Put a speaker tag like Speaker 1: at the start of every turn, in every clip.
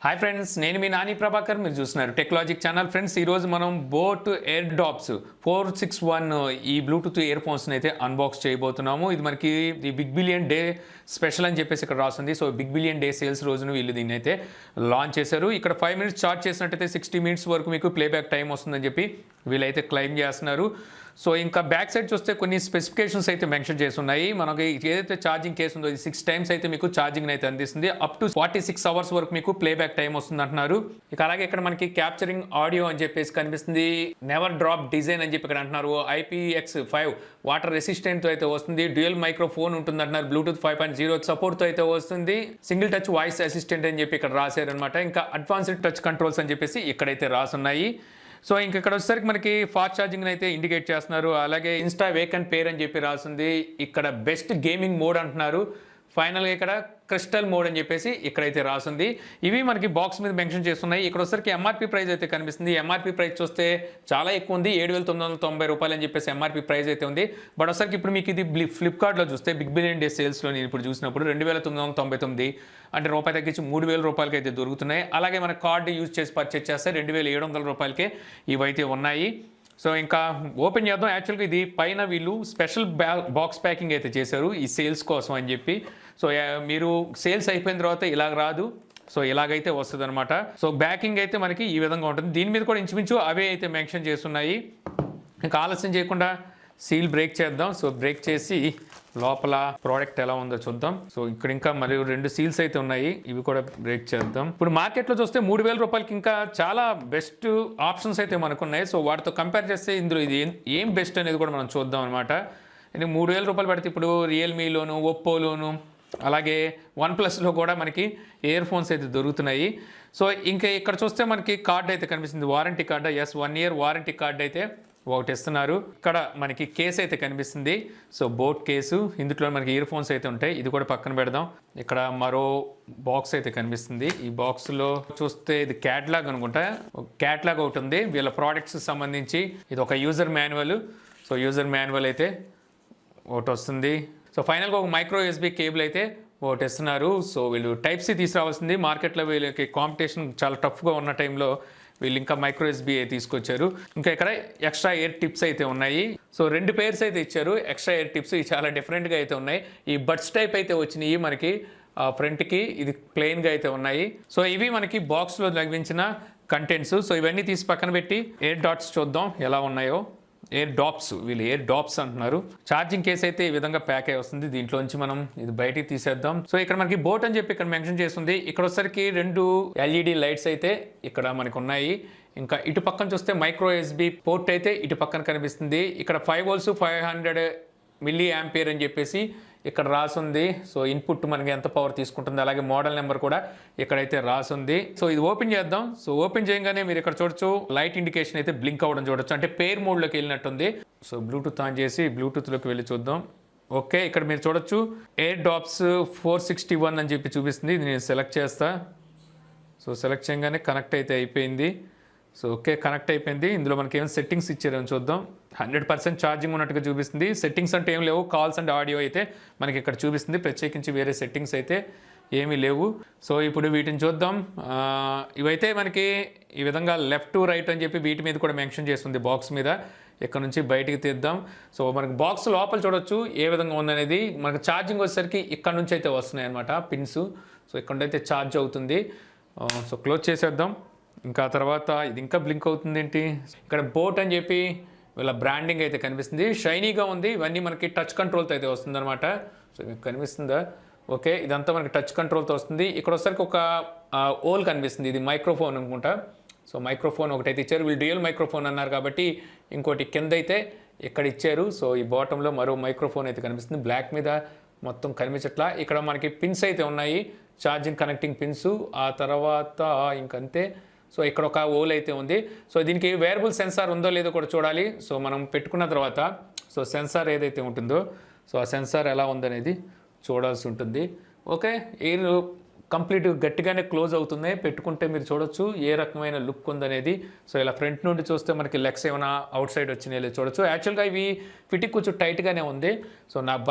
Speaker 1: Hi friends, నేను మీ నాని ప్రభాకర్. మీరు చూస్తున్నారు టెక్లాజిక్ ఛానల్. ఫ్రెండ్స్, ఈరోజు మనం బోట్ ఎయిర్ డాప్స్ 461 ఈ బ్లూటూత్ ఇయర్ ఫోన్స్ని అయితే అన్బాక్స్ చేయబోతున్నాము. ఇది మనకి the big billion day special అని చెప్పేసి ఇక్కడ రాస్తుంది. So big billion day sales రోజున వీళ్ళు దీన్ని అయితే లాంచ్ చేశారు. ఇక్కడ 5 minutes చార్జ్ చేసినట్టయితే 60 minutes వరకు మీకు ప్లేబ్యాక్ టైం వస్తుందని చెప్పి వీళ్ళైతే క్లెయిమ్ చేస్తున్నారు. సో ఇంకా బ్యాక్ సైడ్ చూస్తే కొన్ని స్పెసిఫికేషన్స్ అయితే మెన్షన్ చేసి ఉన్నాయి. మనకి ఏదైతే ఛార్జింగ్ కేసు ఉందో ఇది 6 times అయితే మీకు ఛార్జింగ్ అయితే అందిస్తుంది. అప్ టు 46 hours వరకు మీకు ప్లేబ్యాక్ టైం వస్తుంది అంటున్నారు. ఇక అలాగే ఇక్కడ మనకి క్యాప్చరింగ్ ఆడియో అని చెప్పేసి కనిపిస్తుంది. నెవర్ డ్రాప్ డిజైన్ అని చెప్పి ఇక్కడ అంటున్నారు. IPX5 వాటర్ రెసిస్టెంట్ తో అయితే వస్తుంది. డ్యూయల్ మైక్రోఫోన్ ఉంటుంది అంటున్నారు. బ్లూటూత్ 5.0 సపోర్ట్ తో అయితే వస్తుంది. సింగిల్ టచ్ వాయిస్ అసిస్టెంట్ అని చెప్పి ఇక్కడ రాశారు అనమాట. ఇంకా అడ్వాన్స్డ్ టచ్ కంట్రోల్స్ అని చెప్పేసి ఇక్కడైతే రాసున్నాయి. సో ఇంక ఇక్కడ వచ్చేసరికి మనకి ఫాస్ట్ ఛార్జింగ్ అయితే ఇండికేట్ చేస్తున్నారు. అలాగే ఇన్స్టా వేకన్ పేర్ అని చెప్పి రాస్తుంది. ఇక్కడ బెస్ట్ గేమింగ్ మోడ్ అంటున్నారు. ఫైనల్గా ఇక్కడ క్రిస్టల్ మోడ్ అని చెప్పేసి ఇక్కడైతే రాస్తుంది. ఇవి మనకి బాక్స్ మీద మెన్షన్ చేస్తున్నాయి. ఇక్కడ వచ్చేసరికి ఎంఆర్పీ ప్రైస్ అయితే కనిపిస్తుంది. ఎంఆర్పీ ప్రైస్ చూస్తే చాలా ఎక్కువ ఉంది. 7,990 రూపాయలు అని చెప్పేసి ఎంఆర్పీ ప్రైస్ అయితే ఉంది. బట్ వచ్చేసరికి ఇప్పుడు మీకు ఇది ఫ్లిప్కార్ట్లో చూస్తే బిగ్ బిలియన్ డే సేల్స్లో నేను ఇప్పుడు చూసినప్పుడు 2,999 అంటే రూపాయి తగ్గించి 3,000 రూపాయలకి అయితే దొరుకుతున్నాయి. అలాగే మన కార్డు యూజ్ చేసి పర్చేస్ చేస్తే 2,700 రూపాయలకే ఇవైతే ఉన్నాయి. సో ఇంకా ఓపెన్ చేద్దాం. యాక్చువల్గా ఇది పైన వీళ్ళు స్పెషల్ బాక్స్ ప్యాకింగ్ అయితే చేశారు ఈ సేల్స్ కోసం అని చెప్పి. సో మీరు సేల్స్ అయిపోయిన తర్వాత ఇలాగ రాదు, సో ఇలాగైతే వస్తుంది అనమాట. సో బ్యాకింగ్ అయితే మనకి ఈ విధంగా ఉంటుంది. దీని మీద కూడా ఇంచుమించు అవే అయితే మెన్షన్ చేస్తున్నాయి. ఇంకా ఆలస్యం చేయకుండా సీల్ బ్రేక్ చేద్దాం. సో బ్రేక్ చేసి లోపల ప్రోడక్ట్ ఎలా ఉందో చూద్దాం. సో ఇక్కడ ఇంకా మరియు 2 సీల్స్ అయితే ఉన్నాయి, ఇవి కూడా బ్రేక్ చేద్దాం. ఇప్పుడు మార్కెట్లో చూస్తే 3,000 రూపాయలకి ఇంకా చాలా బెస్ట్ ఆప్షన్స్ అయితే మనకున్నాయి. సో వాటితో కంపేర్ చేస్తే ఇందులో ఇది ఏం బెస్ట్ అనేది కూడా మనం చూద్దాం అనమాట. 3,000 రూపాయలు పడితే ఇప్పుడు రియల్మీలోను, ఒప్పోలోను, అలాగే OnePlusలో కూడా మనకి ఇయర్ ఫోన్స్ అయితే దొరుకుతున్నాయి. సో ఇంకా ఇక్కడ చూస్తే మనకి కార్డ్ అయితే కనిపిస్తుంది. Warranty card, 1 year warranty card అయితే ఒకటి ఇస్తున్నారు. ఇక్కడ మనకి కేసు అయితే కనిపిస్తుంది. సో బోట్ కేసు, ఇందులో మనకి ఇయర్ ఫోన్స్ అయితే ఉంటాయి. ఇది కూడా పక్కన పెడదాం. ఇక్కడ మరో బాక్స్ అయితే కనిపిస్తుంది. ఈ బాక్స్లో చూస్తే ఇది క్యాట్లాగ్ అనుకుంటా. క్యాట్లాగ్ ఒకటి ఉంది వీళ్ళ ప్రోడక్ట్స్ సంబంధించి. ఇది ఒక user manual. So user manual అయితే ఒకటి వస్తుంది. సో ఫైనల్గా ఒక మైక్రో USB కేబుల్ అయితే ఒకటి ఇస్తున్నారు. సో వీళ్ళు టైప్-C తీసుకురావాల్సింది. మార్కెట్లో వీళ్ళకి కాంపిటీషన్ చాలా టఫ్గా ఉన్న టైంలో వీళ్ళు ఇంకా మైక్రో USB తీసుకొచ్చారు. ఇంకా ఇక్కడ ఎక్స్ట్రా ఎయిర్ టిప్స్ అయితే ఉన్నాయి. సో 2 pairs అయితే ఇచ్చారు ఎక్స్ట్రా ఎయిర్ టిప్స్. ఇవి చాలా డిఫరెంట్గా అయితే ఉన్నాయి. ఈ బడ్స్ టైప్ అయితే వచ్చినాయి మనకి ఫ్రంట్కి, ఇది ప్లెయిన్గా అయితే ఉన్నాయి. సో ఇవి మనకి బాక్స్లో లభించిన కంటెంట్స్. సో ఇవన్నీ తీసి పక్కన పెట్టి ఎయిర్ డాట్స్ చూద్దాం ఎలా ఉన్నాయో. ఎయిర్ డాప్స్, వీళ్ళు ఎయిర్ డాప్స్ అంటున్నారు. ఛార్జింగ్ కేసు అయితే ఈ విధంగా ప్యాక్ అయి వస్తుంది. దీంట్లోంచి మనం ఇది బయటికి తీసేద్దాం. సో ఇక్కడ మనకి బోట్ అని చెప్పి ఇక్కడ మెన్షన్ చేస్తుంది. ఇక్కడ వచ్చేసరికి 2 LED లైట్స్ అయితే ఇక్కడ మనకు ఉన్నాయి. ఇంకా ఇటు పక్కన చూస్తే మైక్రో USB పోర్ట్ అయితే ఇటు పక్కన కనిపిస్తుంది. ఇక్కడ 5 volts 500 mAh అని చెప్పేసి ఇక్కడ రాసుంది. సో ఇన్పుట్ మనకి ఎంత పవర్ తీసుకుంటుంది, అలాగే మోడల్ నెంబర్ కూడా ఇక్కడైతే రాసుంది. సో ఇది ఓపెన్ చేద్దాం. సో ఓపెన్ చేయగానే మీరు ఇక్కడ చూడొచ్చు లైట్ ఇండికేషన్ అయితే బ్లింక్ అవ్వడం చూడొచ్చు. అంటే పేర్ మోడ్లోకి వెళ్ళినట్టుంది. సో బ్లూటూత్ ఆన్ చేసి బ్లూటూత్లోకి వెళ్ళి చూద్దాం. ఓకే, ఇక్కడ మీరు చూడొచ్చు ఎయిర్ డాప్స్ 461 అని చెప్పి చూపిస్తుంది. ఇది నేను సెలెక్ట్ చేస్తా. సో సెలెక్ట్ చేయగానే కనెక్ట్ అయితే అయిపోయింది. సో ఓకే, కనెక్ట్ అయిపోయింది. ఇందులో మనకి ఏమైనా సెట్టింగ్స్ ఇచ్చారని చూద్దాం. 100% ఛార్జింగ్ ఉన్నట్టుగా చూపిస్తుంది. సెట్టింగ్స్ అంటే ఏం లేవు, కాల్స్ అండ్ ఆడియో అయితే మనకి ఇక్కడ చూపిస్తుంది. ప్రత్యేకించి వేరే సెట్టింగ్స్ అయితే ఏమీ లేవు. సో ఇప్పుడు వీటిని చూద్దాం. ఇవైతే మనకి ఈ విధంగా లెఫ్ట్ టు రైట్ అని చెప్పి వీటి మీద కూడా మెన్షన్ చేస్తుంది బాక్స్ మీద. ఇక్కడ నుంచి బయటికి తీద్దాం. సో మనకి బాక్స్ లోపల చూడొచ్చు ఏ విధంగా ఉందనేది. మనకి ఛార్జింగ్ వచ్చేసరికి ఇక్కడ నుంచి అయితే వస్తున్నాయి అనమాట పిన్స్. సో ఇక్కడైతే ఛార్జ్ అవుతుంది. సో క్లోజ్ చేసేద్దాం. ఇంకా తర్వాత ఇది ఇంకా బ్లింక్ అవుతుంది ఏంటి. ఇక్కడ బోట్ అని చెప్పి వీళ్ళ బ్రాండింగ్ అయితే కనిపిస్తుంది. షైనీగా ఉంది. ఇవన్నీ మనకి టచ్ కంట్రోల్తో అయితే వస్తుంది అనమాట. సో మీకు కనిపిస్తుందా? ఓకే, ఇదంతా మనకి టచ్ కంట్రోల్తో వస్తుంది. ఇక్కడ వచ్చేసరికి ఒక ఓల్ కనిపిస్తుంది. ఇది మైక్రోఫోన్ అనుకుంటా. సో మైక్రోఫోన్ ఒకటైతే ఇచ్చారు. వీళ్ళు డ్యూయల్ మైక్రోఫోన్ అన్నారు కాబట్టి ఇంకోటి కింద అయితే ఇక్కడ ఇచ్చారు. సో ఈ బాటంలో మరో మైక్రోఫోన్ అయితే కనిపిస్తుంది. బ్లాక్ మీద మొత్తం కనిపించట్లా. ఇక్కడ మనకి పిన్స్ అయితే ఉన్నాయి, ఛార్జింగ్ కనెక్టింగ్ పిన్స్. ఆ తర్వాత ఇంకంతే. సో ఇక్కడ ఒక ఓల్ అయితే ఉంది. సో దీనికి వేరబుల్ సెన్సార్ ఉందో లేదో కూడా చూడాలి. సో మనం పెట్టుకున్న తర్వాత సో సెన్సార్ ఏదైతే ఉంటుందో సో ఆ సెన్సార్ ఎలా ఉందనేది చూడాల్సి ఉంటుంది. ఓకే, ఎయిర్ కంప్లీట్ గట్టిగానే క్లోజ్ అవుతుంది. పెట్టుకుంటే మీరు చూడొచ్చు ఏ రకమైన లుక్ ఉందనేది. సో ఇలా ఫ్రంట్ నుండి చూస్తే మనకి లెగ్స్ ఏమైనా అవుట్ సైడ్ వచ్చినాయో చూడొచ్చు. యాక్చువల్గా ఇవి ఫిట్టింగ్ కొంచెం టైట్గానే ఉంది. సో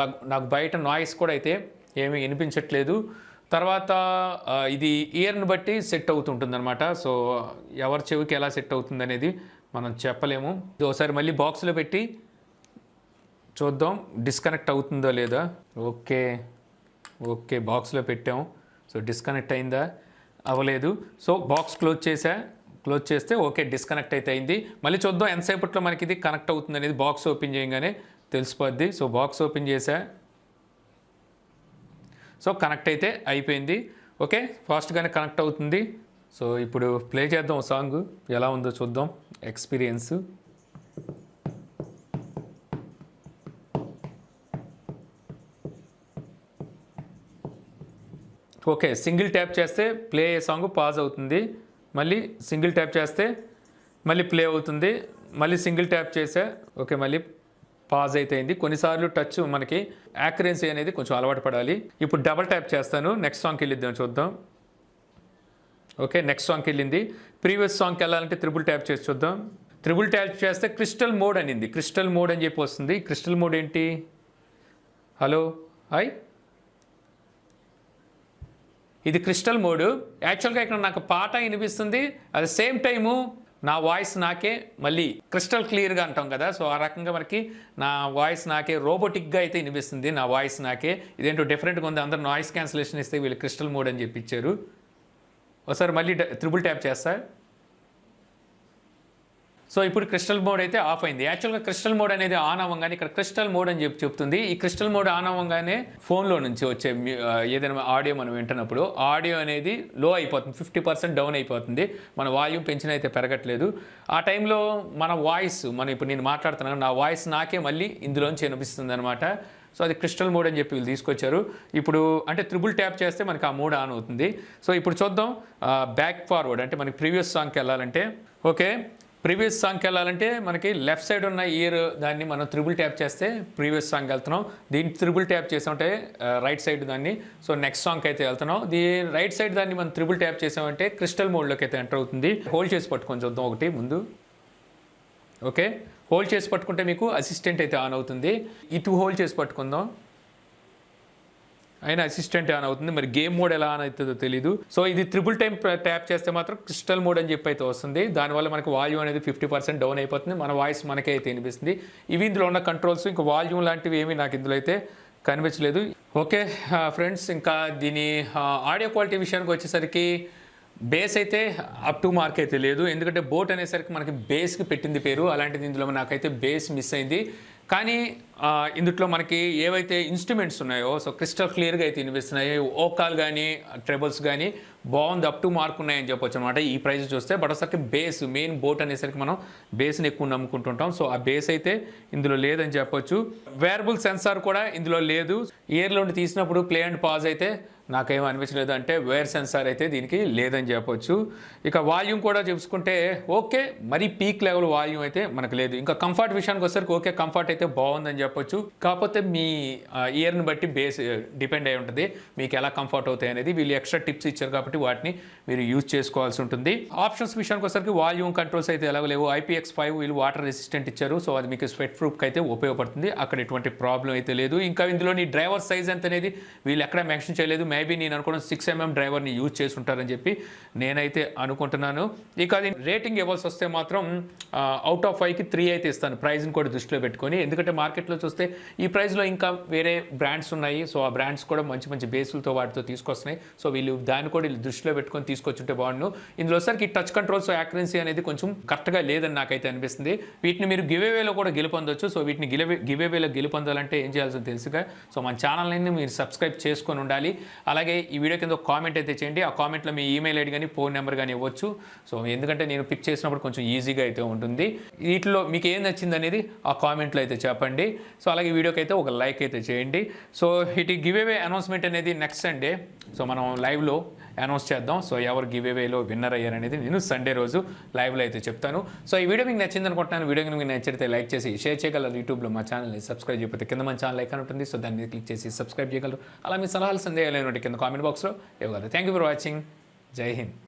Speaker 1: నాకు బయట నాయిస్ కూడా అయితే ఏమీ వినిపించట్లేదు. తర్వాత ఇది ఇయర్ని బట్టి సెట్ అవుతుంటుందన్నమాట. సో ఎవరి చెవికి ఎలా సెట్ అవుతుంది అనేది మనం చెప్పలేము. ఇది ఒకసారి మళ్ళీ బాక్స్లో పెట్టి చూద్దాం డిస్కనెక్ట్ అవుతుందో లేదా. ఓకే ఓకే బాక్స్లో పెట్టాం. సో డిస్కనెక్ట్ అయిందా? అవ్వలేదు. సో బాక్స్ క్లోజ్ చేస్తే ఓకే డిస్కనెక్ట్ అయితే అయింది. మళ్ళీ చూద్దాం ఎంతసేపట్లో మనకి ఇది కనెక్ట్ అవుతుంది అనేది బాక్స్ ఓపెన్ చేయగానే తెలిసిపోద్ది. సో బాక్స్ ఓపెన్ చేసా. సో కనెక్ట్ అయితే అయిపోయింది. ఓకే ఫాస్ట్గానే కనెక్ట్ అవుతుంది. సో ఇప్పుడు ప్లే చేద్దాం సాంగ్ ఎలా ఉందో చూద్దాం ఎక్స్పీరియన్స్. ఓకే సింగిల్ ట్యాప్ చేస్తే ప్లే అయ్యే సాంగ్ పాజ్ అవుతుంది. మళ్ళీ సింగిల్ ట్యాప్ చేస్తే మళ్ళీ ప్లే అవుతుంది. మళ్ళీ సింగిల్ ట్యాప్ చేసా ఓకే మళ్ళీ పాజ్ అయితే అయింది. కొన్నిసార్లు టచ్ మనకి యాక్యురసీ అనేది కొంచెం అలవాటు పడాలి. ఇప్పుడు డబల్ ట్యాప్ చేస్తాను. నెక్స్ట్ సాంగ్కి వెళ్ళిద్దాం చూద్దాం. ఓకే నెక్స్ట్ సాంగ్కి వెళ్ళింది. ప్రీవియస్ సాంగ్కి వెళ్ళాలంటే త్రిబుల్ ట్యాప్ చేసి చూద్దాం. త్రిబుల్ ట్యాప్ చేస్తే క్రిస్టల్ మోడ్ అనింది. క్రిస్టల్ మోడ్ అని చెప్పి వస్తుంది. క్రిస్టల్ మోడ్ ఏంటి? హలో హాయ్, ఇది క్రిస్టల్ మోడ్. యాక్చువల్గా ఇక్కడ నాకు పాట వినిపిస్తుంది, అట్ ద సేమ్ టైము నా వాయిస్ నాకే మళ్ళీ క్రిస్టల్ క్లియర్గా అంటాం కదా. సో ఆ రకంగా మనకి నా వాయిస్ నాకే రోబోటిక్గా అయితే వినిపిస్తుంది. నా వాయిస్ నాకే ఇదేంటో డిఫరెంట్గా ఉంది. అందరూ నాయిస్ క్యాన్సిలేషన్ ఇస్తే వీళ్ళు క్రిస్టల్ మోడ్ అని చెప్పి ఇచ్చారు. ఒకసారి మళ్ళీ త్రిబుల్ ట్యాప్ చేస్తా. సో ఇప్పుడు క్రిస్టల్ మోడ్ అయితే ఆఫ్ అయింది. యాక్చువల్గా క్రిస్టల్ మోడ్ అనేది ఆన్ అవ్వగానే ఇక్కడ క్రిస్టల్ మోడ్ అని చెప్పి చెప్తుంది. ఈ క్రిస్టల్ మోడ్ ఆన్ అవ్వగానే ఫోన్లో నుంచి వచ్చే ఏదైనా ఆడియో మనం వింటున్నప్పుడు ఆడియో అనేది లో అయిపోతుంది, 50% డౌన్ అయిపోతుంది. మన వాల్యూమ్ పెంచిన అయితే పెరగట్లేదు. ఆ టైంలో మన వాయిస్ ఇప్పుడు నేను మాట్లాడుతున్నాను, నా వాయిస్ నాకే మళ్ళీ ఇందులోంచి వినిపిస్తుంది అనమాట. సో అది క్రిస్టల్ మోడ్ అని చెప్పి వీళ్ళు తీసుకొచ్చారు. ఇప్పుడు అంటే త్రిబుల్ ట్యాప్ చేస్తే మనకి ఆ మోడ్ ఆన్ అవుతుంది. సో ఇప్పుడు చూద్దాం బ్యాక్ ఫార్వర్డ్ అంటే మనకి ప్రీవియస్ సాంగ్కి వెళ్ళాలంటే ఓకే ప్రీవియస్ సాంగ్కి వెళ్ళాలంటే మనకి లెఫ్ట్ సైడ్ ఉన్న ఇయర్ దాన్ని మనం త్రిబుల్ ట్యాప్ చేస్తే ప్రీవియస్ సాంగ్కి వెళ్తున్నాం. దీన్ని త్రిబుల్ ట్యాప్ చేసామంటే రైట్ సైడ్ దాన్ని సో నెక్స్ట్ సాంగ్కి అయితే వెళ్తున్నాం. రైట్ సైడ్ దాన్ని మనం త్రిబుల్ ట్యాప్ చేసామంటే క్రిస్టల్ మోడ్లోకి అయితే ఎంటర్ అవుతుంది. హోల్డ్ చేసి పట్టుకొని చూద్దాం ఒకటి ముందు. ఓకే హోల్డ్ చేసి పట్టుకుంటే మీకు అసిస్టెంట్ అయితే ఆన్ అవుతుంది. ఇటు హోల్డ్ చేసి పట్టుకుందాం అయినా అసిస్టెంట్ ఆన్ అవుతుంది. మరి గేమ్ మోడ్ ఎలా ఆన్ అవుతుందో తెలీదు. సో ఇది త్రిబుల్ టైం ట్యాప్ చేస్తే మాత్రం క్రిస్టల్ మోడ్ అని చెప్పి అయితే వస్తుంది. దానివల్ల మనకు వాల్యూమ్ అనేది 50% డౌన్ అయిపోతుంది. మన వాయిస్ మనకే అయితే వినిపిస్తుంది. ఇవి ఇందులో ఉన్న కంట్రోల్స్, ఇంకా వాల్యూమ్ లాంటివి ఏమీ నాకు ఇందులో అయితే కనిపించలేదు. ఓకే ఫ్రెండ్స్, ఇంకా దీని ఆడియో క్వాలిటీ విషయానికి వచ్చేసరికి బేస్ అయితే అప్ టు మార్క్ అయితే లేదు. ఎందుకంటే బోట్ అనేసరికి మనకి బేస్కి పెట్టింది పేరు, అలాంటిది ఇందులో నాకైతే బేస్ మిస్ అయింది. కానీ ఇందులో మనకి ఏవైతే ఇన్స్ట్రుమెంట్స్ ఉన్నాయో సో క్రిస్టల్ క్లియర్గా అయితే వినిపిస్తున్నాయి. ఓకాల్ కానీ ట్రెబుల్స్ కానీ బాగుంది, అప్ టు మార్క్ ఉన్నాయని చెప్పొచ్చు అనమాట ఈ ప్రైస్ చూస్తే. బట్ అసలు బేస్ మెయిన్ బోట్ అనేసరికి మనం బేస్ని ఎక్కువ నమ్ముకుంటుంటాం. సో ఆ బేస్ అయితే ఇందులో లేదని చెప్పొచ్చు. వేరబుల్ సెన్సార్ కూడా ఇందులో లేదు. ఇయర్లో తీసినప్పుడు ప్లే అండ్ పాజ్ అయితే నాకేం అనిపించలేదు, అంటే వేర్ సెన్సార్ అయితే దీనికి లేదని చెప్పొచ్చు. ఇక వాల్యూమ్ కూడా చూసుకుంటే ఓకే, మరీ పీక్ లెవెల్ వాల్యూమ్ అయితే మనకు లేదు. ఇంకా కంఫర్ట్ విషయానికి వచ్చేసరికి ఓకే కంఫర్ట్ అయితే బాగుందని చెప్పొచ్చు. కాకపోతే మీ ఇయర్ని బట్టి బేస్ డిపెండ్ అయి ఉంటుంది మీకు ఎలా కంఫర్ట్ అవుతాయి అనేది. వీళ్ళు ఎక్స్ట్రా టిప్స్ ఇచ్చారు కాబట్టి వాటిని మీరు యూజ్ చేసుకోవాల్సి ఉంటుంది. ఆప్షన్స్ విషయానికి వచ్చేసరికి వాల్యూమ్ కంట్రోల్స్ అయితే ఎలాగో లేవు. IPX5 వీళ్ళు వాటర్ రెసిస్టెంట్ ఇచ్చారు. సో అది మీకు స్వెట్ ప్రూఫ్కి అయితే ఉపయోగపడుతుంది. అక్కడ ఎటువంటి ప్రాబ్లం అయితే లేదు. ఇంకా ఇందులోని డ్రైవర్ సైజ్ ఎంత అనేది వీళ్ళు ఎక్కడ మెన్షన్ చేయలేదు. మేబీ నేను అనుకున్న 6mm డ్రైవర్ని యూజ్ చేసి ఉంటారని చెప్పి నేనైతే అనుకుంటున్నాను. ఇక అది రేటింగ్ ఇవ్వాల్సి వస్తే మాత్రం అవుట్ ఆఫ్ 5కి 3 అయితే ఇస్తాను, ప్రైస్ని కూడా దృష్టిలో పెట్టుకొని. ఎందుకంటే మార్కెట్లో చూస్తే ఈ ప్రైస్లో ఇంకా వేరే బ్రాండ్స్ ఉన్నాయి. సో ఆ బ్రాండ్స్ కూడా మంచి మంచి బేసులతో వాటితో తీసుకొస్తున్నాయి. సో వీళ్ళు దాన్ని కూడా దృష్టిలో పెట్టుకొని తీసుకొచ్చుంటే బాగుండు. ఇందులో సరికి టచ్ కంట్రోల్స్ యాక్యురసీ అనేది కొంచెం కరెక్ట్గా లేదని నాకైతే అనిపిస్తుంది. వీటిని మీరు గివేవేలో కూడా గెలుపొందొచ్చు. సో వీటిని గివేవేలో గెలుపొందాలంటే ఏం చేయాల్సి తెలుసుగా సో మన ఛానల్ని మీరు సబ్స్క్రైబ్ చేసుకొని ఉండాలి. అలాగే ఈ వీడియో కింద కామెంట్ అయితే చేయండి. ఆ కామెంట్లో మీ ఈమెయిల్ ఐడి కానీ ఫోన్ నెంబర్ కానీ ఇవ్వచ్చు. సో ఎందుకంటే నేను పిక్ చేసినప్పుడు కొంచెం ఈజీగా అయితే ఉంటుంది. వీటిలో మీకు ఏం నచ్చింది అనేది ఆ కామెంట్లో అయితే చెప్పండి. సో అలాగే వీడియోకి అయితే ఒక లైక్ అయితే చేయండి. సో ఇటు గివేవే అనౌన్స్మెంట్ అనేది నెక్స్ట్ సండే సో మనం లైవ్లో అనౌన్స్ చేద్దాం. సో ఎవరు గివేవేలో విన్నర్ అయ్యారు అనేది నేను సండే రోజు లైవ్లో అయితే చెప్తాను. సో ఈ వీడియో మీకు నచ్చింది అనుకుంటున్నాను. వీడియో మీకు నచ్చితే లైక్ చేసి షేర్ చేయగలరు. యూట్యూబ్లో మా ఛానల్ని సబ్స్క్రైబ్ చేయకపోతే కింద మన ఛానల్ ఐకాన్ ఉంటుంది. సో దాన్ని క్లిక్ చేసి సబ్స్క్రైబ్ చేయగలరు. అలా మీ సలహాలు సందేహాలు కింద కామెంట్ బాక్స్లో ఇవ్వగలరు. Thank you for watching. జై హింద్.